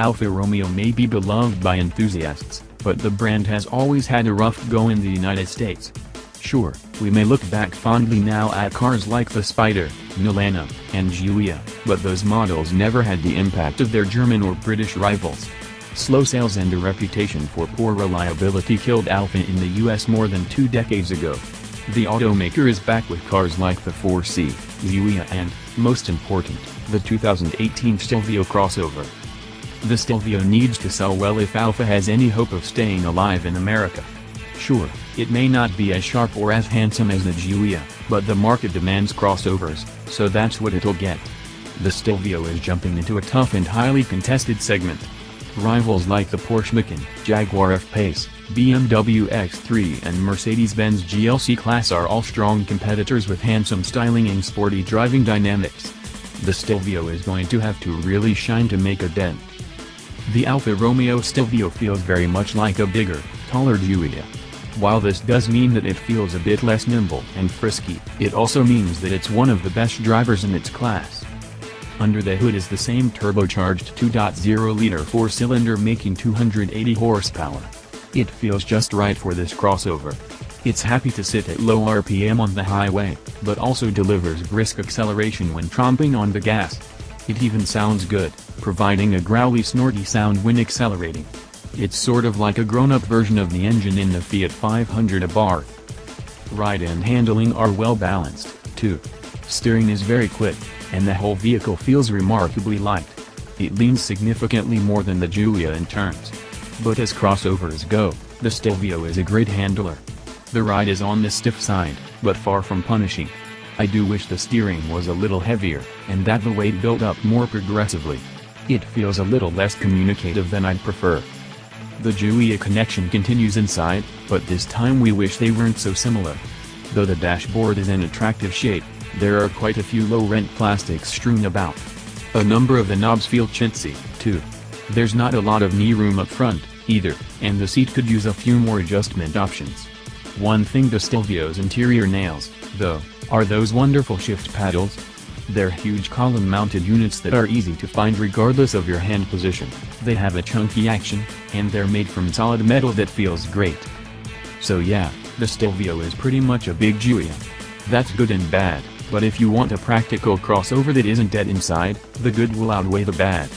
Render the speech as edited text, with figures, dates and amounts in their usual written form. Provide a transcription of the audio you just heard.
Alfa Romeo may be beloved by enthusiasts, but the brand has always had a rough go in the United States. Sure, we may look back fondly now at cars like the Spider, Milano, and Giulia, but those models never had the impact of their German or British rivals. Slow sales and a reputation for poor reliability killed Alfa in the US more than 2 decades ago. The automaker is back with cars like the 4C, Giulia and, most important, the 2018 Stelvio crossover. The Stelvio needs to sell well if Alfa has any hope of staying alive in America. Sure, it may not be as sharp or as handsome as the Giulia, but the market demands crossovers, so that's what it'll get. The Stelvio is jumping into a tough and highly contested segment. Rivals like the Porsche Macan, Jaguar F-Pace, BMW X3 and Mercedes-Benz GLC class are all strong competitors with handsome styling and sporty driving dynamics. The Stelvio is going to have to really shine to make a dent. The Alfa Romeo Stelvio feels very much like a bigger, taller Giulia. While this does mean that it feels a bit less nimble and frisky, it also means that it's one of the best drivers in its class. Under the hood is the same turbocharged 2.0-liter 4-cylinder making 280 horsepower. It feels just right for this crossover. It's happy to sit at low RPM on the highway, but also delivers brisk acceleration when tromping on the gas. It even sounds good, providing a growly snorty sound when accelerating. It's sort of like a grown-up version of the engine in the Fiat 500 Abarth. Ride and handling are well balanced, too. Steering is very quick, and the whole vehicle feels remarkably light. It leans significantly more than the Giulia in turns. But as crossovers go, the Stelvio is a great handler. The ride is on the stiff side, but far from punishing. I do wish the steering was a little heavier, and that the weight built up more progressively. It feels a little less communicative than I'd prefer. The Giulia connection continues inside, but this time we wish they weren't so similar. Though the dashboard is in attractive shape, there are quite a few low-rent plastics strewn about. A number of the knobs feel chintzy, too. There's not a lot of knee room up front, either, and the seat could use a few more adjustment options. One thing the Stelvio's interior nails, though, are those wonderful shift paddles. They're huge column-mounted units that are easy to find regardless of your hand position. They have a chunky action, and they're made from solid metal that feels great. So yeah, the Stelvio is pretty much a big Giulia. That's good and bad, but if you want a practical crossover that isn't dead inside, the good will outweigh the bad.